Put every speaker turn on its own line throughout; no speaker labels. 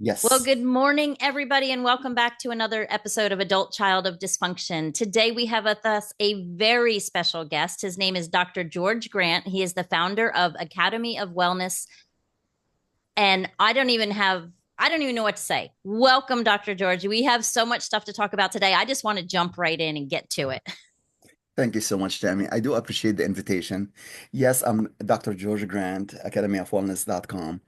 Well,
Yes.
good morning, everybody, and welcome back to another episode of Adult Child of Dysfunction. Today, we have with us a very special guest. His name is Dr. George Grant. He is the founder of Academy of Wellness, and I don't even know what to say. Welcome, Dr. George. We have so much stuff to talk about today. I just want to jump right in and get to it.
Thank you so much, Tammy. I do appreciate the invitation. Yes, I'm Dr. George Grant, academyofwellness.com.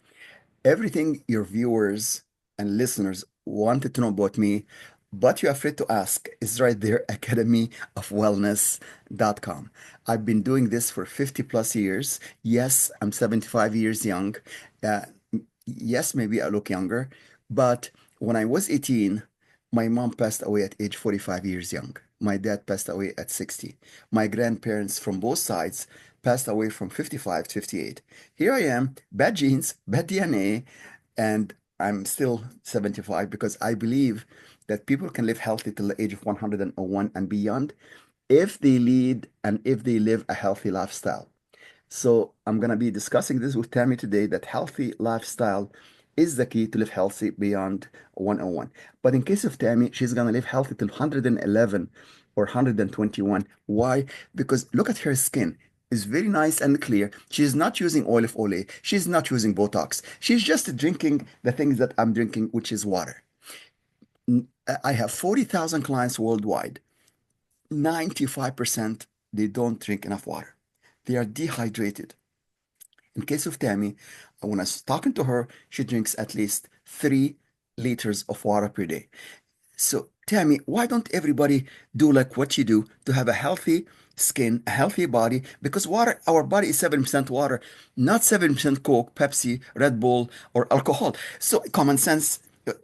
Everything your viewers and listeners wanted to know about me, but you're afraid to ask, is right there, academyofwellness.com. I've been doing this for 50 plus years. Yes, I'm 75 years young. Uh, yes, maybe I look younger, but when I was 18, my mom passed away at age 45 years young. My dad passed away at 60. My grandparents from both sides passed away from 55 to 58. Here I am, bad genes, bad DNA, and I'm still 75 because I believe that people can live healthy till the age of 101 and beyond if they lead and if they live a healthy lifestyle. So I'm going to be discussing this with Tammy today that healthy lifestyle is the key to live healthy beyond 101. But in case of Tammy, she's going to live healthy till 111 or 121. Why? Because look at her skin. It's very nice and clear. She's not using oil of Olay. She's not using Botox. She's just drinking the things that I'm drinking, which is water. I have 40,000 clients worldwide. 95% they don't drink enough water. They are dehydrated. In case of Tammy, when I was talking to her, she drinks at least 3 liters of water per day. So, Tammy, why don't everybody do like what you do to have a healthy skin, a healthy body? Because water, our body is 7% water, not 7% Coke, Pepsi, Red Bull, or alcohol. So,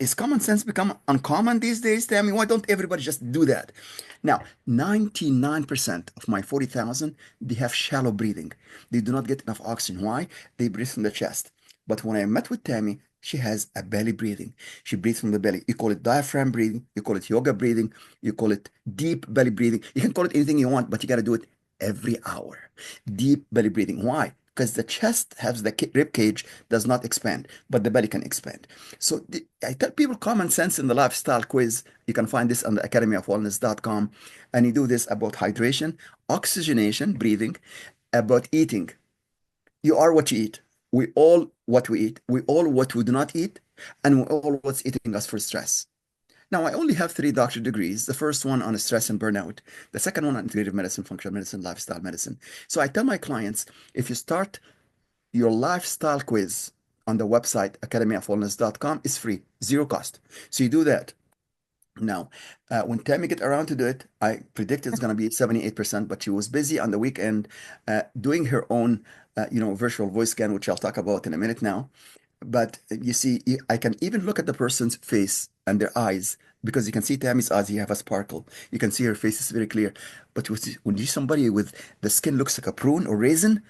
is common sense become uncommon these days, Tammy? Why don't everybody just do that? Now, 99% of my 40,000, they have shallow breathing. They do not get enough oxygen. Why? They breathe from the chest. But when I met with Tammy, she has a belly breathing. She breathes from the belly. You call it diaphragm breathing, you call it yoga breathing, you call it deep belly breathing. You can call it anything you want, but you got to do it every hour. Deep belly breathing. Why? Because the chest has the rib cage does not expand, but the belly can expand. So I tell people common sense in the lifestyle quiz. You can find this on the academyofwellness.com. And you do this about hydration, oxygenation, breathing, about eating. You are what you eat. We all what we eat. We all what we do not eat. And we all what's eating us for stress. Now, I only have 3 doctorate degrees. The first one on stress and burnout. The second one on integrative medicine, functional medicine, lifestyle medicine. So I tell my clients, if you start your lifestyle quiz on the website, academyofwellness.com, is free, zero cost. So you do that. Now, when Tammy get around to do it, I predict it's going to be 78%, but she was busy on the weekend doing her own, virtual voice scan, which I'll talk about in a minute now. But you see, I can even look at the person's face and their eyes because you can see Tammy's eyes, you have a sparkle. You can see her face is very clear. But when you see somebody with the skin looks like a prune or raisin,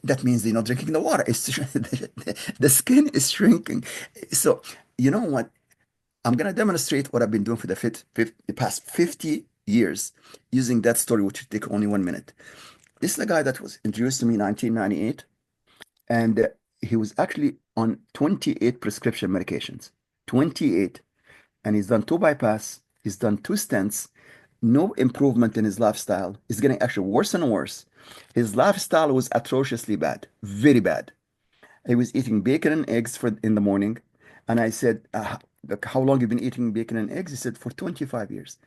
that means they're not drinking the water. The skin is shrinking. So, you know what? I'm going to demonstrate what I've been doing for the past 50 years using that story, which will take only 1 minute. This is the guy that was introduced to me in 1998, and he was actually on 28 prescription medications. 28. And he's done 2 bypass, he's done 2 stents, no improvement in his lifestyle. He's getting actually worse and worse. His lifestyle was atrociously bad, very bad. He was eating bacon and eggs for in the morning. And I said, look, how long you been eating bacon and eggs? He said, for 25 years.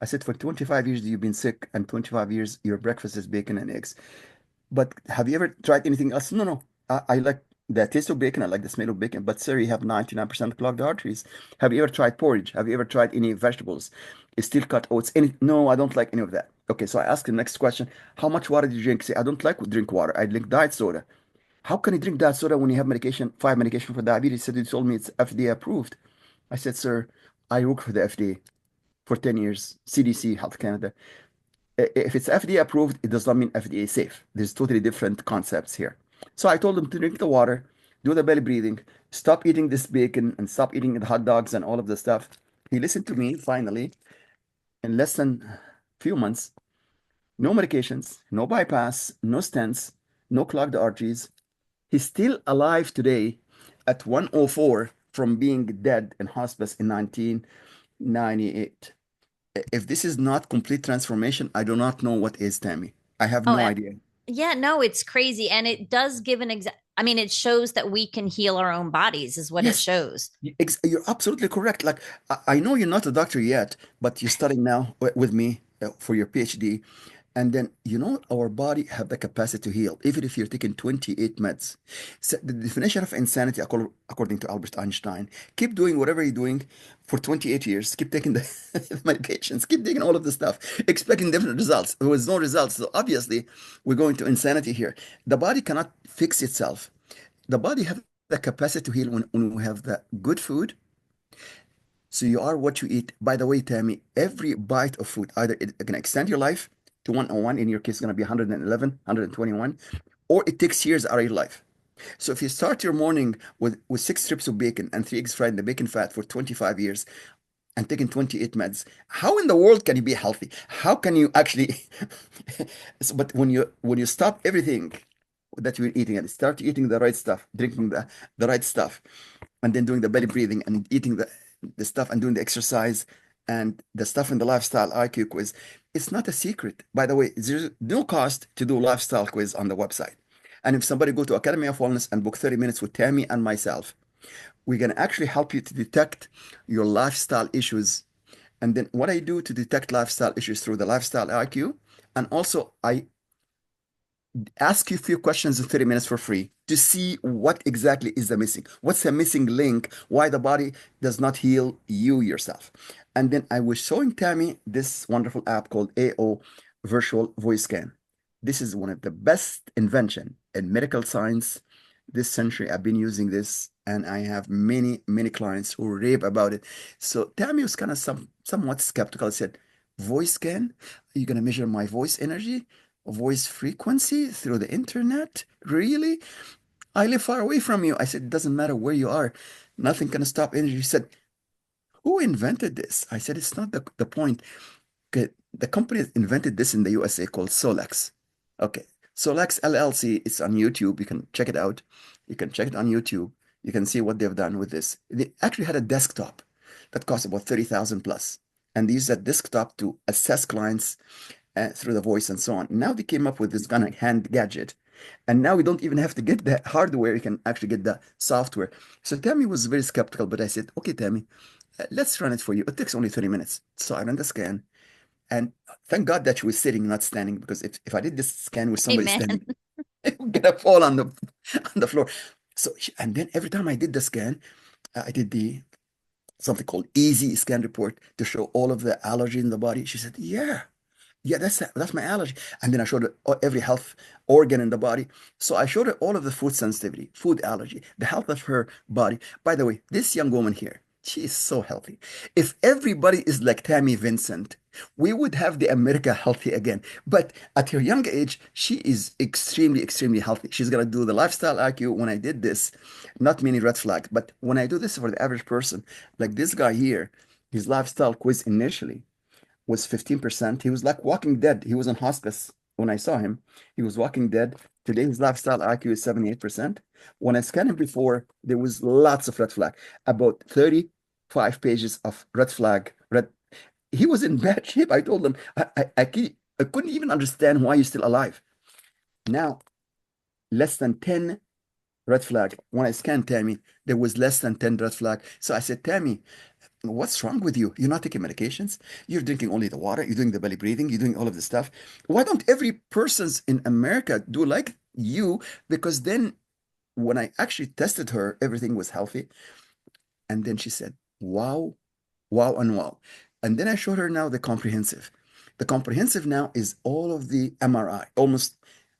I said, for 25 years you've been sick, and 25 years your breakfast is bacon and eggs. But have you ever tried anything else? No, no. I like the taste of bacon. I like the smell of bacon. But sir, you have 99% clogged arteries. Have you ever tried porridge? Have you ever tried any vegetables? Steel cut oats? No, I don't like any of that. Okay, so I ask the next question. How much water do you drink? Say, I don't like to drink water. I drink diet soda. How can you drink diet soda when you have medication, 5 medication for diabetes? He said, you told me it's FDA approved. I said, sir, I work for the FDA for 10 years, CDC, Health Canada. If it's FDA approved, it does not mean FDA safe. There's totally different concepts here. So I told him to drink the water, do the belly breathing, stop eating this bacon and stop eating the hot dogs and all of the stuff. He listened to me finally in less than a few months. No medications, no bypass, no stents, no clogged arteries. He's still alive today at 104 from being dead in hospice in 1998. If this is not complete transformation, I do not know what is, Tammy. I have
Oh,
no idea.
yeah, no, it's crazy. And it does give an exact, I mean, it shows that we can heal our own bodies, is what it
Yes,
shows.
you're absolutely correct. Like, I know you're not a doctor yet, but you're studying now with me for your PhD. And then, our body have the capacity to heal, even if you're taking 28 meds. So the definition of insanity, according to Albert Einstein, keep doing whatever you're doing for 28 years, keep taking the medications, keep taking all of the stuff, expecting different results. There was no results. So obviously, we're going to insanity here. The body cannot fix itself. The body have the capacity to heal when we have the good food. So you are what you eat. By the way, Tammy, every bite of food, either it can extend your life to 101, in your case, it's going to be 111, 121, or it takes years out of your life. So if you start your morning with 6 strips of bacon and 3 eggs fried in the bacon fat for 25 years and taking 28 meds, how in the world can you be healthy? How can you actually but when you stop everything that you're eating and start eating the right stuff, drinking the right stuff, and then doing the belly breathing and eating the stuff and doing the exercise and the stuff in the lifestyle IQ quiz, it's not a secret. By the way, there's no cost to do lifestyle quiz on the website. And if somebody go to Academy of Wellness and book 30 minutes with Tammy and myself, we're going to actually help you to detect your lifestyle issues. And then what I do to detect lifestyle issues through the lifestyle IQ, and also I ask you a few questions in 30 minutes for free to see what exactly is the missing. What's the missing link? Why the body does not heal you yourself? And then I was showing Tammy this wonderful app called AO Virtual Voice Scan. This is one of the best invention in medical science this century. I've been using this and I have many, many clients who rave about it. So Tammy was kind of somewhat skeptical. I said, voice scan? Are you going to measure my voice energy? Voice frequency through the internet? Really? I live far away from you. I said, it doesn't matter where you are. Nothing can stop energy. He said, who invented this? I said, it's not the point. Okay, the company invented this in the USA called Solex. Okay, Solex LLC, it's on YouTube. You can check it out. You can check it on YouTube. You can see what they've done with this. They actually had a desktop that cost about 30,000 plus. And they used that desktop to assess clients through the voice and so on. Now they came up with this kind of hand gadget. And now we don't even have to get the hardware. You can actually get the software. So Tammy was very skeptical, but I said, okay, Tammy, let's run it for you. It takes only 30 minutes. So I ran the scan. And thank God that she was sitting, not standing, because if I did this scan with somebody
Amen.
standing, it would gonna fall on the floor. So and then every time I did the scan, I did the something called easy scan report to show all of the allergy in the body. She said, "Yeah, yeah, that's my allergy." And then I showed her every health organ in the body. So I showed her all of the food sensitivity, food allergy, the health of her body. By the way, this young woman here, she is so healthy. If everybody is like Tammy Vincent, we would have the America healthy again. But at her young age, she is extremely, extremely healthy. She's gonna do the lifestyle IQ. When I did this, not many red flags, but when I do this for the average person, like this guy here, his lifestyle quiz initially was 15%. He was like walking dead. He was in hospice when I saw him. He was walking dead. Today, his lifestyle IQ is 78%. When I scanned him before, there was lots of red flag, about 35 pages of red flag. He was in bad shape. I told him, I couldn't even understand why he's still alive. Now, less than 10 red flag. When I scanned Tammy, there was less than 10 red flag. So I said, Tammy, what's wrong with you? You're not taking medications. You're drinking only the water. You're doing the belly breathing. You're doing all of this stuff. Why don't every persons in America do like you? Because then when I actually tested her, everything was healthy. And then she said, wow, wow, and wow. And then I showed her now the comprehensive. The comprehensive now is all of the MRI, almost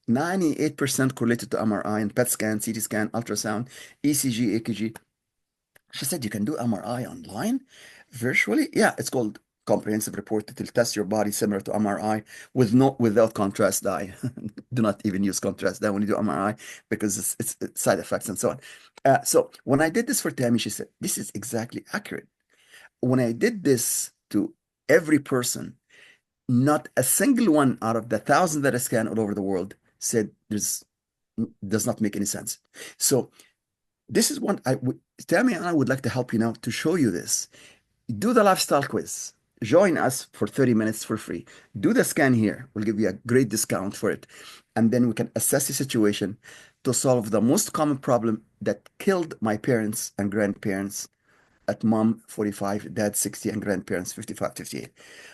98% correlated to MRI and PET scan, CT scan, ultrasound, ECG, AKG. She said, you can do MRI online virtually? Yeah, it's called comprehensive report. It will test your body similar to MRI without contrast dye. Do not even use contrast dye when you do MRI because it's side effects and so on. So when I did this for Tammy, she said, this is exactly accurate. When I did this to every person, not a single one out of the thousands that I scanned all over the world said this does not make any sense. So this is one Tammy and I would like to help you now to show you this. Do the lifestyle quiz. Join us for 30 minutes for free. Do the scan here. We'll give you a great discount for it. And then we can assess the situation to solve the most common problem that killed my parents and grandparents at mom 45, dad 60, and grandparents 55, 58.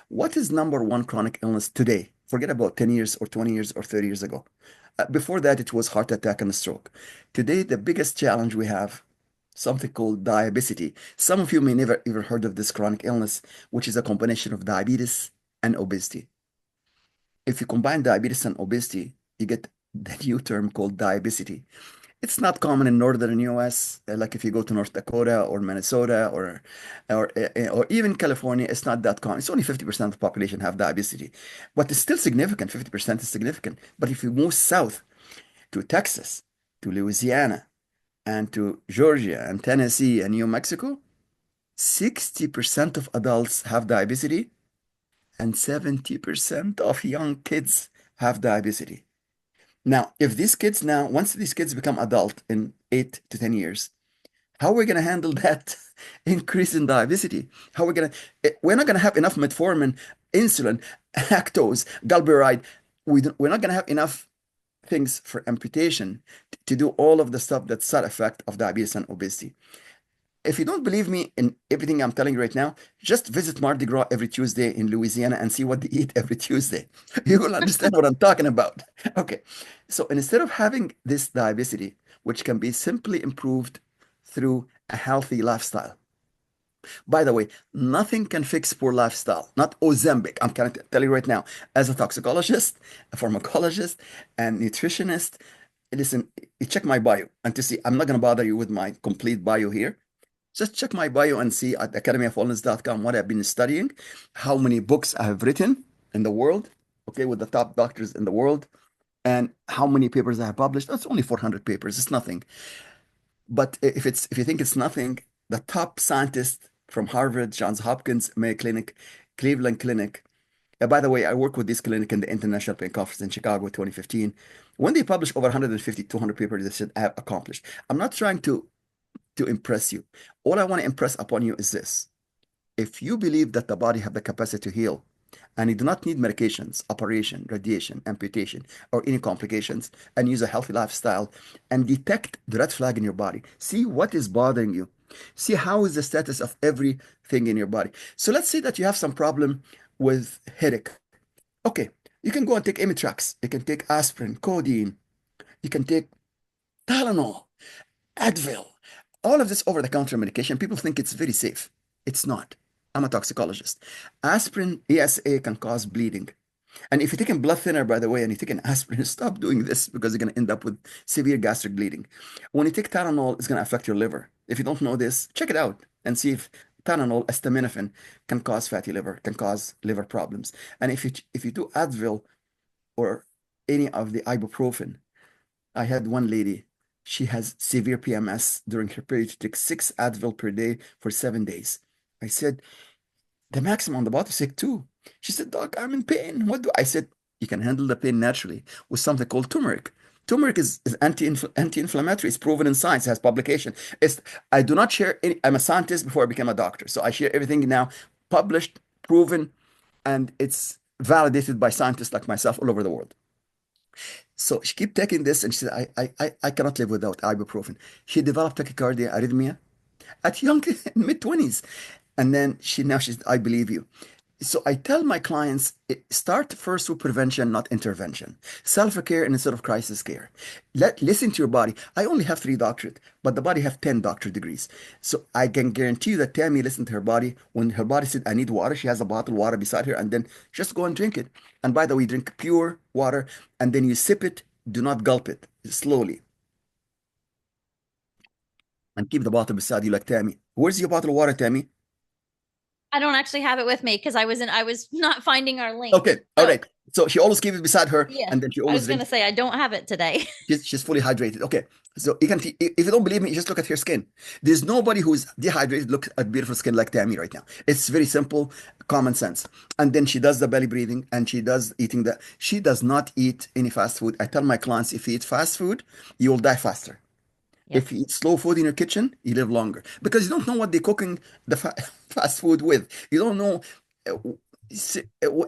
What is number one chronic illness today? Forget about 10 years or 20 years or 30 years ago. Before that, it was heart attack and stroke. Today, the biggest challenge we have something called diabetes. Some of you may never even heard of this chronic illness, which is a combination of diabetes and obesity. If you combine diabetes and obesity, you get the new term called diabetes. It's not common in northern US, like if you go to North Dakota or Minnesota or even California, it's not that common. It's only 50% of the population have diabetes, but it's still significant. 50% is significant. But if you move south to Texas, to Louisiana, and to Georgia and Tennessee and New Mexico, 60% of adults have diabetes and 70% of young kids have diabetes. Now, if these kids now, once these kids become adult in 8 to 10 years, how are we going to handle that increase in diabetes? How are we going to, we're not going to have enough metformin, insulin, lactose, glyburide. We're not going to have enough things for amputation to do all of the stuff that's side effect of diabetes and obesity. If you don't believe me in everything I'm telling you right now, just visit Mardi Gras every Tuesday in Louisiana and see what they eat every Tuesday. You will understand what I'm talking about. Okay. So instead of having this diabetes, which can be simply improved through a healthy lifestyle. By the way, nothing can fix poor lifestyle, not Ozempic. I'm going to tell you right now, as a toxicologist, a pharmacologist, and nutritionist, listen, you check my bio and to see, I'm not going to bother you with my complete bio here. Just check my bio and see at academyofwellness.com what I've been studying, how many books I have written in the world, okay, with the top doctors in the world, and how many papers I have published. That's only 400 papers. It's nothing. But if you think it's nothing, the top scientists from Harvard, Johns Hopkins, Mayo Clinic, Cleveland Clinic. By the way, I work with this clinic in the International Pain Conference in Chicago 2015. When they publish over 150, 200 papers, they said I have accomplished. I'm not trying to impress you. All I want to impress upon you is this. If you believe that the body have the capacity to heal and you do not need medications, operation, radiation, amputation, or any complications, and use a healthy lifestyle and detect the red flag in your body, see what is bothering you. See how is the status of everything in your body. So let's say that you have some problem with headache. Okay, you can go and take Amitrax. You can take aspirin, codeine. You can take Tylenol, Advil, all of this over-the-counter medication. People think it's very safe. It's not. I'm a toxicologist. Aspirin, ESA can cause bleeding. And if you're taking blood thinner, by the way, and you're taking aspirin, stop doing this because you're going to end up with severe gastric bleeding. When you take Tylenol, it's going to affect your liver. If you don't know this, check it out and see if Tylenol, acetaminophen, can cause fatty liver, can cause liver problems. And if you do Advil or any of the ibuprofen, I had one lady, she has severe PMS during her period. She takes 6 Advil per day for 7 days. I said, the maximum on the body sick too. She said, Doc, I'm in pain. What do I said? You can handle the pain naturally with something called turmeric. Turmeric is anti-inflammatory. It's proven in science. It has publication. I do not share any. I'm a scientist before I became a doctor, so I share everything now published, proven, and it's validated by scientists like myself all over the world. So she kept taking this, and she said, I cannot live without ibuprofen. She developed tachycardia, arrhythmia at young mid-20s. And then she said, I believe you. So I tell my clients, start first with prevention, not intervention. Self-care instead of crisis care. Listen to your body. I only have 3 doctorates, but the body have 10 doctorate degrees. So I can guarantee you that Tammy listened to her body. When her body said, I need water, she has a bottle of water beside her, and then just go and drink it. And by the way, drink pure water, and then you sip it. Do not gulp it. Slowly. And keep the bottle beside you like Tammy. Where's your bottle of water, Tammy?
I don't actually have it with me because I was not finding our link.
Okay, all
So
right. So she always keeps it beside her,
yeah,
and then she
I
always
was gonna
drinks.
say I don't have it today.
She's fully hydrated. Okay, so you can if you don't believe me, just look at her skin. There's nobody who's dehydrated look at beautiful skin like Tammy right now. It's very simple, common sense. And then she does the belly breathing, and she does eating the. She does not eat any fast food. I tell my clients, if you eat fast food, you will die faster.
Yep.
If you eat slow food in your kitchen, you live longer because you don't know what they're cooking the fast food with. You don't know,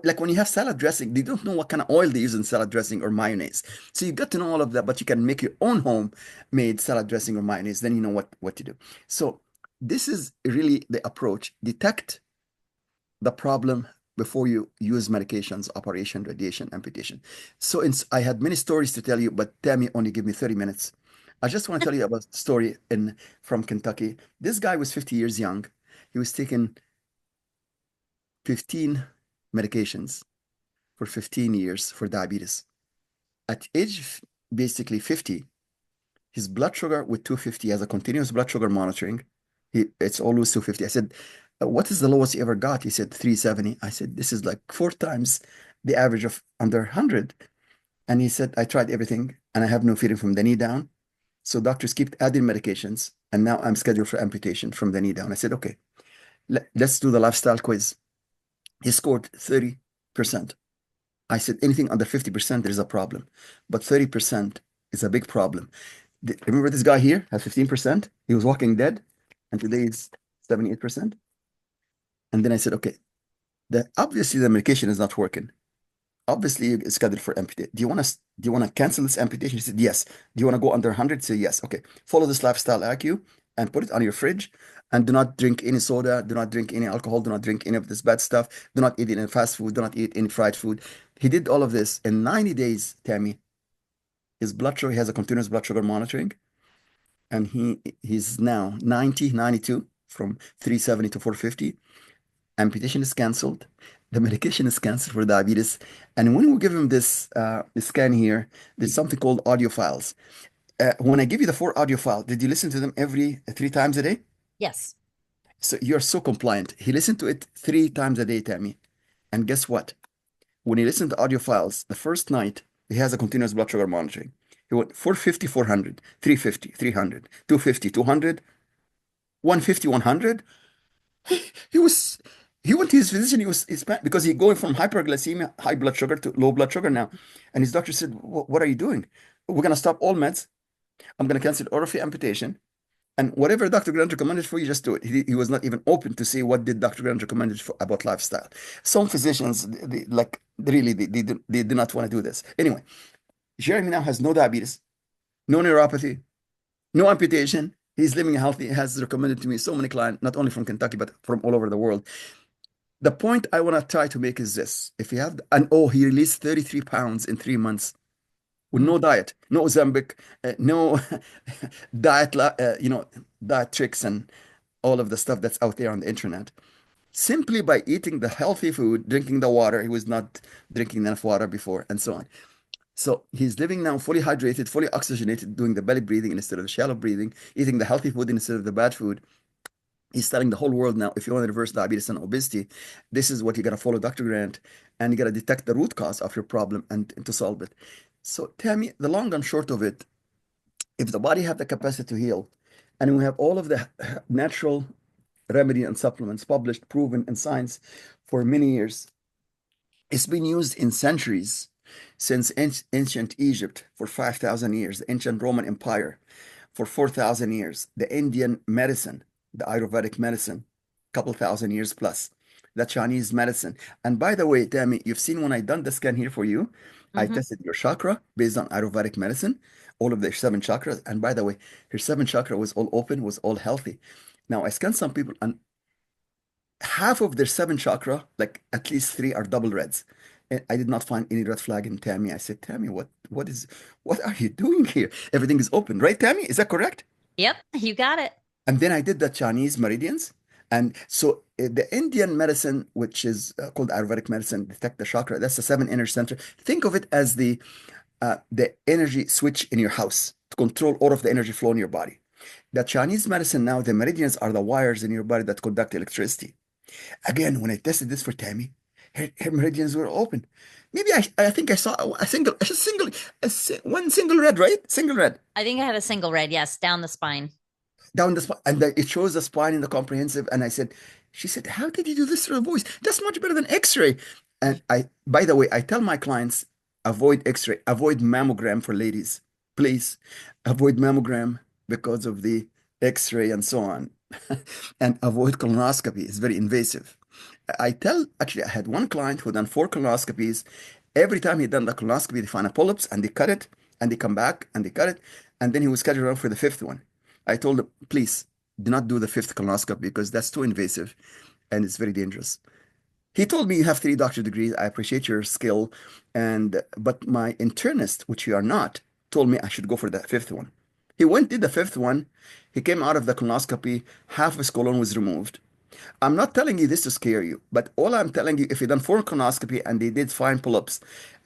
like when you have salad dressing, they don't know what kind of oil they use in salad dressing or mayonnaise. So you got to know all of that, but you can make your own homemade salad dressing or mayonnaise. Then you know what to do. So this is really the approach. Detect the problem before you use medications, operation, radiation, amputation. So I had many stories to tell you, but Tammy only give me 30 minutes. I just want to tell you about a story in from Kentucky. This guy was 50 years young. He was taking 15 medications for 15 years for diabetes. At age basically 50, his blood sugar with 250, he has a continuous blood sugar monitoring. It's always 250. I said, what is the lowest you ever got? He said 370. I said, this is like four times the average of under 100. And he said, I tried everything and I have no feeling from the knee down. So doctors keep adding medications. And now I'm scheduled for amputation from the knee down. I said, okay, let's do the lifestyle quiz. He scored 30%. I said, anything under 50%, there's a problem. But 30% is a big problem. Remember this guy here has 15%? He was walking dead, and today it's 78%. And then I said, okay, obviously the medication is not working. Obviously, it's scheduled for amputation. Do you want to cancel this amputation? He said, yes. Do you want to go under 100? Say yes. Okay. Follow this lifestyle IQ and put it on your fridge. And do not drink any soda. Do not drink any alcohol. Do not drink any of this bad stuff. Do not eat any fast food. Do not eat any fried food. He did all of this in 90 days, Tammy. His blood sugar, he has a continuous blood sugar monitoring, and he's now 90, 92 from 370 to 450. Amputation is canceled. The medication is canceled for diabetes. And when we give him this scan here, there's something called audio files. When I give you the four audio files, did you listen to them every 3 times a day?
Yes.
So you're so compliant. He listened to it 3 times a day, Tammy. And guess what? When he listened to audio files, the first night, he has a continuous blood sugar monitoring. He went 450, 400, 350, 300, 250, 200, 150, 100. He was he went to his physician. He's because he going from hyperglycemia, high blood sugar to low blood sugar now, and his doctor said, What are you doing? We're gonna stop all meds. I'm gonna cancel oral fee amputation, and whatever Dr. Grant recommended for you, just do it. He was not even open to see what did Dr. Grant recommended for about lifestyle. Some physicians, like really, they do not want to do this. Anyway, Jeremy now has no diabetes, no neuropathy, no amputation. He's living healthy. He has recommended to me so many clients, not only from Kentucky, but from all over the world. The point I want to try to make is this. If you have, and oh, he released 33 pounds in 3 months with
Mm.
no diet, no Ozempic, no diet, diet tricks and all of the stuff that's out there on the internet. Simply by eating the healthy food, drinking the water, he was not drinking enough water before, and so on. So he's living now fully hydrated, fully oxygenated, doing the belly breathing instead of the shallow breathing, eating the healthy food instead of the bad food. He's telling the whole world now, if you want to reverse diabetes and obesity, this is what you got to follow Dr. Grant, and you got to detect the root cause of your problem and to solve it. So tell me, the long and short of it, if the body have the capacity to heal, and we have all of the natural remedy and supplements published, proven in science for many years, it's been used in centuries since ancient Egypt for 5,000 years, the ancient Roman Empire for 4,000 years, the Indian medicine, the Ayurvedic medicine, couple thousand years plus, the Chinese medicine. And by the way, Tammy, you've seen when I done the scan here for you, I
Hmm.
tested your chakra based on Ayurvedic medicine, all of the seven chakras. And by the way, your seven chakra was all open, was all healthy. Now I scanned some people and half of their seven chakra, like at least three are double reds. And I did not find any red flag in Tammy. I said, Tammy, what are you doing here? Everything is open, right, Tammy? Is that correct?
Yep. You got it.
And then I did the Chinese meridians. And so the Indian medicine, which is called Ayurvedic medicine, detect the chakra, that's the seven inner center. Think of it as the energy switch in your house to control all of the energy flow in your body. The Chinese medicine now, the meridians are the wires in your body that conduct electricity. Again, when I tested this for Tammy, her meridians were open. Maybe I think I saw one single red, right? Single red
I think I had a single red. Yes, down the spine.
down the spine, and it shows the spine in the comprehensive. And she said, how did you do this through a voice? That's much better than X-ray. And by the way, I tell my clients, avoid X-ray, avoid mammogram for ladies, please, avoid mammogram. because of the X-ray and so on. And avoid colonoscopy. It's very invasive. Actually, I had one client who done 4 colonoscopies. Every time he done the colonoscopy, they find a polyps and they cut it and they come back and they cut it. And then he was scheduled on for the fifth one. I told him, please do not do the fifth colonoscopy because that's too invasive and it's very dangerous. He told me you have 3 doctorate degrees. I appreciate your skill, and but my internist, which you are not, told me I should go for the fifth one. He went did the fifth one. He came out of the colonoscopy. Half his colon was removed. I'm not telling you this to scare you, but all I'm telling you, if you done 4 colonoscopy and they did find polyps,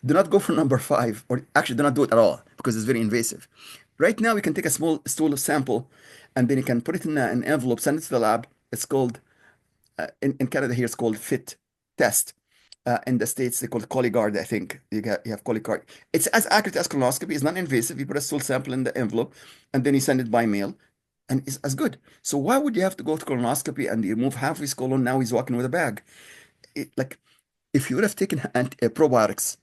do not go for number 5, or actually do not do it at all because it's very invasive. Right now, we can take a small stool sample, and then you can put it in an envelope, send it to the lab. It's called in Canada here, it's called FIT test. In the States, they call it Cologuard, I think. You have Cologuard. It's as accurate as colonoscopy. It's not invasive. You put a stool sample in the envelope, and then you send it by mail, and it's as good. So why would you have to go to colonoscopy and you remove half his colon? Now he's walking with a bag. Like, if you would have taken probiotics,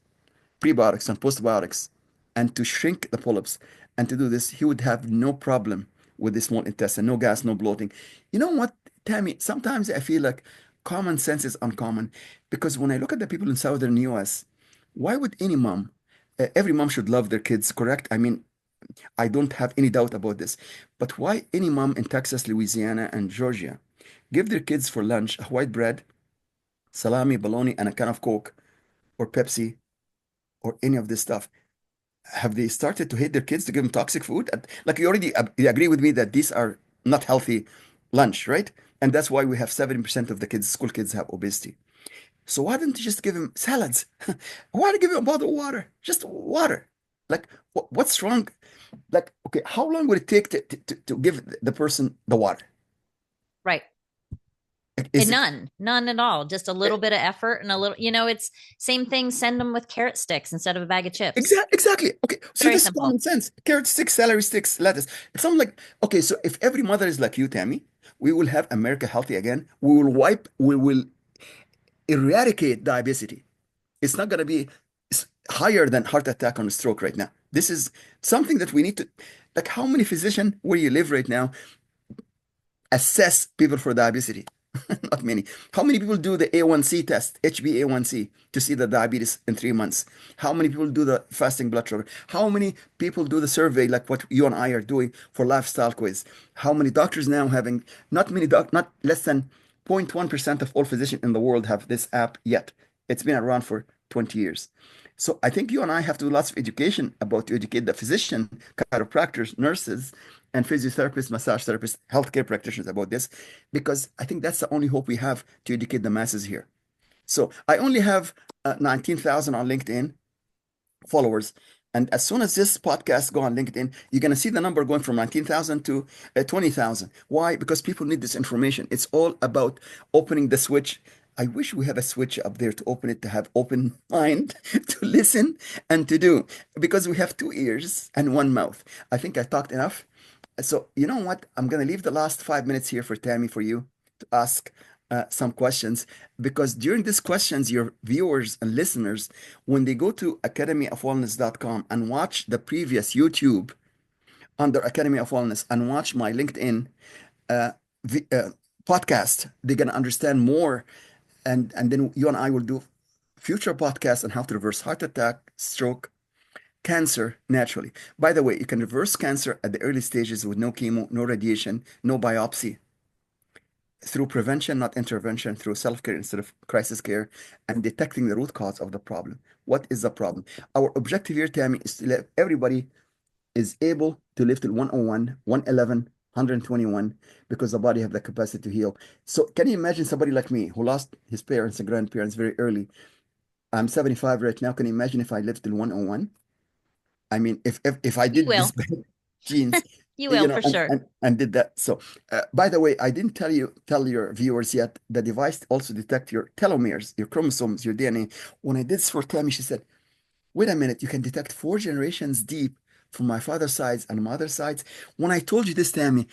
prebiotics and postbiotics, and to shrink the polyps and to do this, he would have no problem with the small intestine, no gas, no bloating. You know what, Tammy? Sometimes I feel like common sense is uncommon because when I look at the people in southern US, why would any mom, every mom should love their kids, correct? I mean, I don't have any doubt about this. But why any mom in Texas, Louisiana, and Georgia give their kids for lunch a white bread, salami, bologna, and a can of Coke or Pepsi or any of this stuff? Have they started to hate their kids to give them toxic food? Like you already you agree with me that these are not healthy lunch, right? And that's why we have 70% of the kids, school kids, have obesity. So why don't you just give them salads? Why do you give them a bottle of water? Just water. Like, what's wrong? Like, okay, how long would it take to give the person the water?
Right.
Like,
And
is it
none at all. Just a little bit of effort and a little, it's same thing. Send them with carrot sticks instead of a bag of chips.
exactly? Okay, see,
Very
this is
simple.
common sense. Carrot sticks, celery sticks, lettuce. It's something like, okay, so if every mother is like you, Tammy, we will have America healthy again. We will eradicate diabetes. It's not going to be higher than heart attack and stroke right now. This is something that we need to, like, how many physicians where you live right now assess people for diabetes? Not many. How many people do the A1C test, HbA1c, to see the diabetes in 3 months? How many people do the fasting blood sugar? How many people do the survey like what you and I are doing for lifestyle quiz? How many doctors now having, not less than 0.1% of all physicians in the world have this app yet. It's been around for 20 years. So I think you and I have to do lots of education about to educate the physician, chiropractors, nurses, and physiotherapists, massage therapists, healthcare practitioners about this, because I think that's the only hope we have to educate the masses here. So I only have 19,000 on LinkedIn followers. And as soon as this podcast go on LinkedIn, you're going to see the number going from 19,000 to 20,000. Why? Because people need this information. It's all about opening the switch. I wish we have a switch up there to open it, to have open mind, to listen and to do, because we have 2 ears and one mouth. I think I talked enough. So, you know what? I'm going to leave the last 5 minutes here for Tammy, for you to ask some questions, because during these questions, your viewers and listeners, when they go to academyofwellness.com and watch the previous YouTube under Academy of Wellness and watch my LinkedIn uh, podcast, they're going to understand more. And then you and I will do future podcasts on how to reverse heart attack, stroke, cancer naturally. By the way, you can reverse cancer at the early stages with no chemo, no radiation, no biopsy, through prevention, not intervention, through self-care instead of crisis care, and detecting the root cause of the problem. What is the problem? Our objective here, Tammy, is to let everybody is able to live till 101, 111, 121, because the body have the capacity to heal. So can you imagine somebody like me who lost his parents and grandparents very early? I'm 75 right now. Can you imagine if I lived till 101? I mean, if I
You
did this
will.
bad genes,
You will for sure.
and did that. So, by the way, I didn't tell your viewers yet. The device also detect your telomeres, your chromosomes, your DNA. When I did this for Tammy, she said, "Wait a minute, you can detect 4 generations deep from my father's sides and mother's sides." When I told you this, Tammy,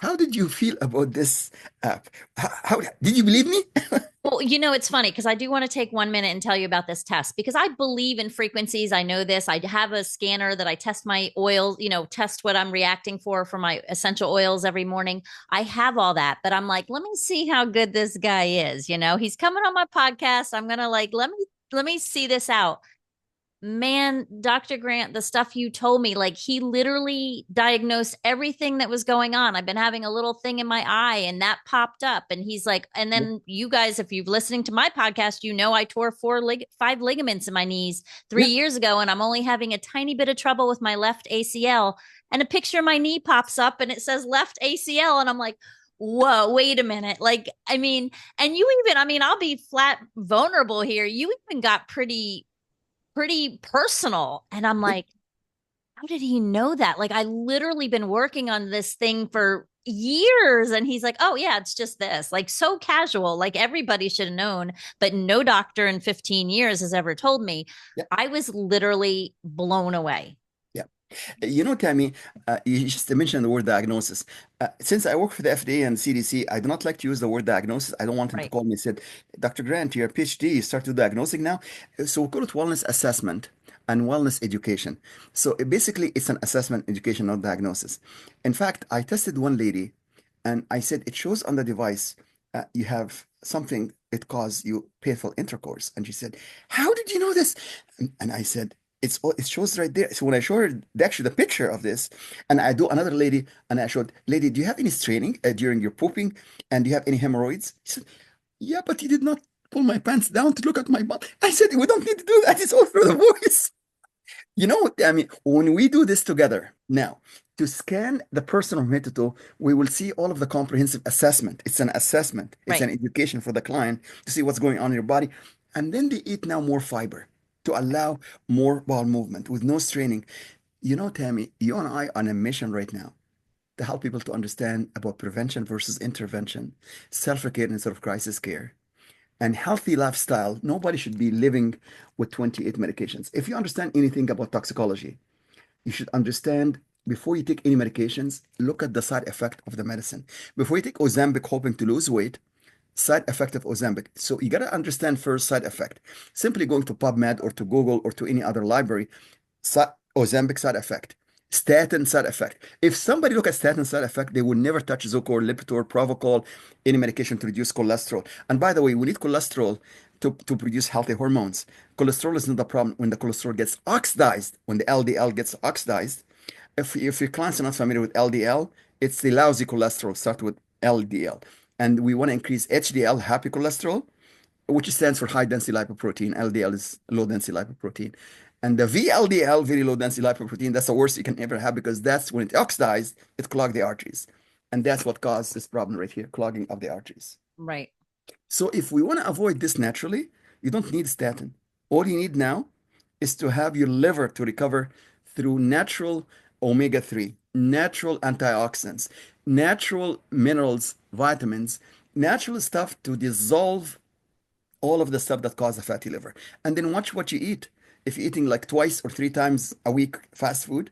how did you feel about this app? How did you believe me?
Well, it's funny because I do want to take 1 minute and tell you about this test because I believe in frequencies. I know this. I have a scanner that I test my oils, test what I'm reacting for my essential oils every morning. I have all that, but I'm like, let me see how good this guy is. He's coming on my podcast. I'm gonna like, let me see this out. Man, Dr. Grant, the stuff you told me, like he literally diagnosed everything that was going on. I've been having a little thing in my eye and that popped up. And he's like, and
Yeah,
then you guys, if you've listening to my podcast, I tore five ligaments in my knees three
yeah,
years ago, and I'm only having a tiny bit of trouble with my left ACL. And a picture of my knee pops up and it says left ACL. And I'm like, whoa, wait a minute. Like, I mean, and I'll be flat vulnerable here. You even got pretty personal. And I'm
yeah.
like, how did he know that? Like, I literally been working on this thing for years. And he's like, oh, yeah, it's just this. Like, so casual. Like, everybody should have known, but no doctor in 15 years has ever told me.
Yeah.
I was literally blown away.
Yeah. Tammy, you just mentioned the word diagnosis. Since I work for the FDA and CDC, I do not like to use the word diagnosis. I don't want him to
Right.
call me and said, Dr. Grant, you're a PhD, you start to diagnosing now. So we call it wellness assessment and wellness education. So basically, it's an assessment education, not diagnosis. In fact, I tested one lady and I said, it shows on the device you have something that caused you painful intercourse. And she said, how did you know this? And I said, it shows right there. So when I show her actually the picture of this, and I do another lady, and I showed, lady, do you have any straining during your pooping, and do you have any hemorrhoids? She said, yeah, but you did not pull my pants down to look at my butt. I said, we don't need to do that. It's all through the voice. I mean, when we do this together now, to scan the person from head to toe, we will see all of the comprehensive assessment. It's an assessment, it's
Right.
an education for the client to see what's going on in your body. And then they eat now more fiber to allow more bowel movement with no straining. Tammy, you and I are on a mission right now to help people to understand about prevention versus intervention, self-care instead of crisis care and healthy lifestyle. Nobody should be living with 28 medications. If you understand anything about toxicology, you should understand before you take any medications, look at the side effect of the medicine. Before you take Ozempic hoping to lose weight, side effect of Ozempic. So you got to understand first side effect. Simply going to PubMed or to Google or to any other library, Ozempic side effect, statin side effect. If somebody look at statin side effect, they would never touch Zocor, Lipitor, Provocol, any medication to reduce cholesterol. And by the way, we need cholesterol to produce healthy hormones. Cholesterol is not the problem when the cholesterol gets oxidized, when the LDL gets oxidized. If your clients are not familiar with LDL, it's the lousy cholesterol, start with LDL. And we want to increase HDL, happy cholesterol, which stands for high density lipoprotein. LDL is low density lipoprotein. And the VLDL, very low density lipoprotein, that's the worst you can ever have because that's when it oxidized, it clogged the arteries. And that's what caused this problem right here, clogging of the arteries.
Right.
So if we want to avoid this naturally, you don't need statin. All you need now is to have your liver to recover through natural omega-3, natural antioxidants, natural minerals, vitamins, natural stuff to dissolve all of the stuff that cause a fatty liver. And then watch what you eat. If you're eating like twice or three times a week fast food,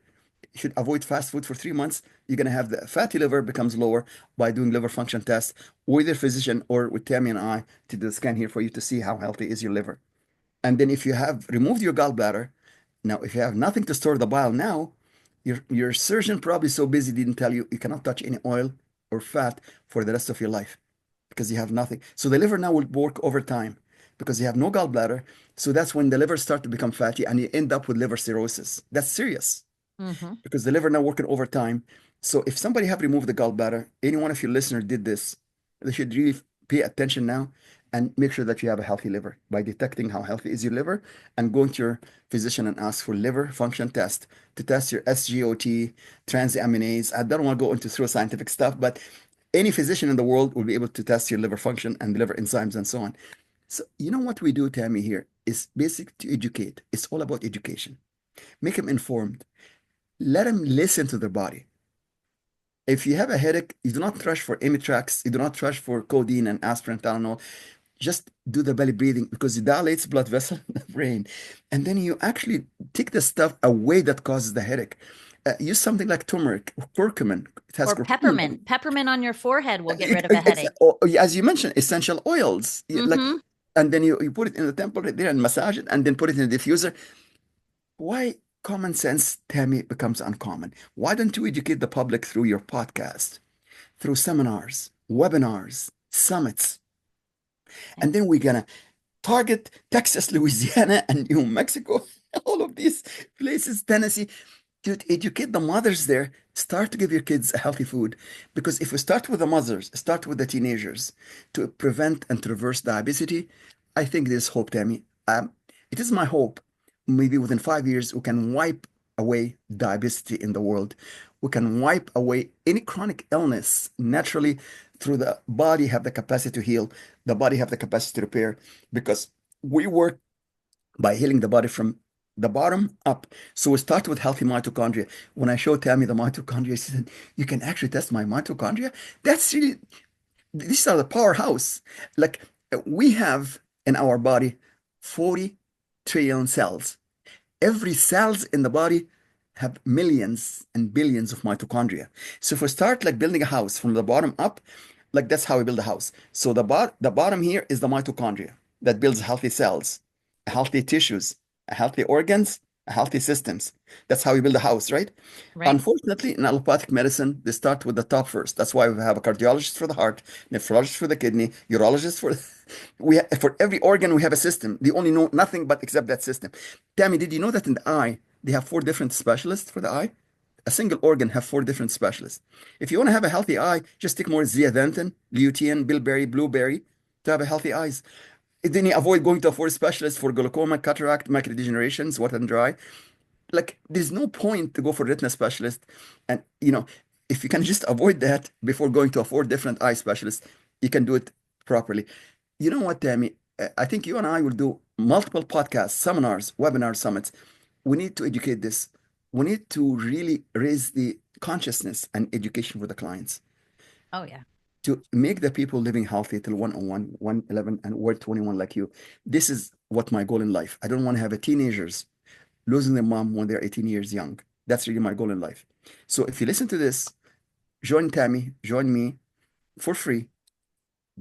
you should avoid fast food for 3 months. You're going to have the fatty liver becomes lower by doing liver function tests with your physician or with Tammy and I to do the scan here for you to see how healthy is your liver. And then if you have removed your gallbladder, now if you have nothing to store the bile now, your surgeon probably so busy didn't tell you you cannot touch any oil or fat for the rest of your life because you have nothing. So the liver now will work overtime because you have no gallbladder. So that's when the liver start to become fatty and you end up with liver cirrhosis. That's serious
Mm-hmm.
because the liver now working overtime. So if somebody have removed the gallbladder, any one of your listeners did this, they should really pay attention now and make sure that you have a healthy liver by detecting how healthy is your liver and going to your physician and ask for liver function test to test your SGOT, transaminase. I don't want to go into through scientific stuff, but any physician in the world will be able to test your liver function and liver enzymes and so on. So you know what we do, Tammy, here is basic to educate. It's all about education. Make them informed. Let them listen to their body. If you have a headache, you do not rush for Amitrax, you do not rush for codeine and aspirin, Tylenol. Just do the belly breathing because it dilates blood vessel in the brain. And then you actually take the stuff away that causes the headache. Use something like turmeric or curcumin. It has
Or
curcumin in
peppermint. Peppermint on your forehead will get
it.
rid of a headache.
As you mentioned, essential oils. Like,
Mm-hmm.
and then you put it in the temple right there and massage it, and then put it in the diffuser. Why common sense, Tammy, becomes uncommon? Why don't you educate the public through your podcast, through seminars, webinars, summits, and then we're gonna target Texas, Louisiana, and New Mexico, all of these places, Tennessee, to educate the mothers there. Start to give your kids a healthy food. Because if we start with the mothers, start with the teenagers to prevent and to reverse diabetes, I think there's hope, Tammy. It is my hope, maybe within 5 years, we can wipe away diabetes in the world. We can wipe away any chronic illness naturally through the body have the capacity to heal, the body have the capacity to repair, because we work by healing the body from the bottom up. So we start with healthy mitochondria. When I showed Tammy the mitochondria, she said, "You can actually test my mitochondria?" That's really, these are the powerhouse. Like we have in our body 40 trillion cells. Every cells in the body have millions and billions of mitochondria. So if we start like building a house from the bottom up, like that's how we build a house. So the bottom here is the mitochondria that builds healthy cells, healthy tissues, healthy organs, healthy systems. That's how we build a house, right?
Right.
Unfortunately, in allopathic medicine, they start with the top first. That's why we have a cardiologist for the heart, nephrologist for the kidney, urologist for for every organ we have a system. They only know nothing but except that system. Tammy, did you know that in the eye they have four different specialists for the eye? A single organ have four different specialists. If you want to have a healthy eye, just take more zeaxanthin, lutein, bilberry, blueberry to have a healthy eyes. Then you avoid going to a four specialist for glaucoma, cataract, macular degenerations, wet and dry. Like there's no point to go for a retina specialist. And if you can just avoid that before going to a four different eye specialists, you can do it properly. You know what, Tammy? I think you and I will do multiple podcasts, seminars, webinars, summits. We need to educate this. We need to really raise the consciousness and education for the clients
Oh, yeah.
to make the people living healthy till 101, 111, and we're 21 like you. This is what my goal in life. I don't want to have a teenagers losing their mom when they're 18 years young. That's really my goal in life. So if you listen to this, join Tammy, join me for free.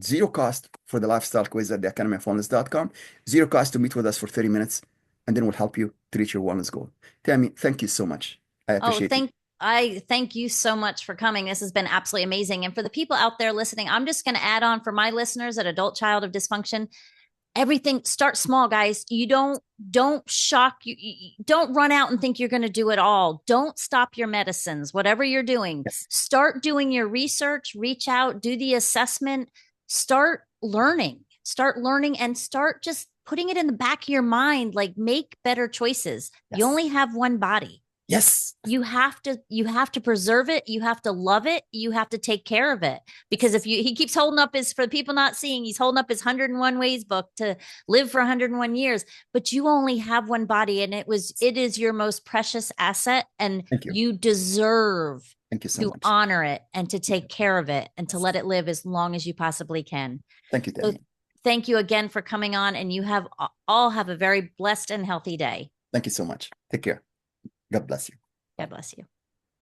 Zero cost for the lifestyle quiz at theacademyofwellness.com. Zero cost to meet with us for 30 minutes, and then we'll help you to reach your wellness goal. Tammy, thank you so much. I
Oh,
appreciate you.
I thank you so much for coming. This has been absolutely amazing. And for the people out there listening, I'm just going to add on for my listeners at Adult Child of Dysfunction. Everything start small, guys. You don't shock you don't run out and think you're going to do it all. Don't stop your medicines, whatever you're doing.
Yes,
Start doing your research, reach out, do the assessment, start learning and start just putting it in the back of your mind, like make better choices. You
yes,
only have one body.
yes.
You have to preserve it, you have to love it, you have to take care of it, because if you he keeps holding up his, for the people not seeing, he's holding up his 101 ways book to live for 101 years, but you only have one body, and it is your most precious asset, and
Thank you.
you deserve
Thank you so
to
much.
honor it and to take care of it and to
Yes.
let it live as long as you possibly can.
Thank you,
So
Tammy.
thank you again for coming on, and you have all have a very blessed and healthy day.
Thank you so much. Take care. God bless you.
God bless you.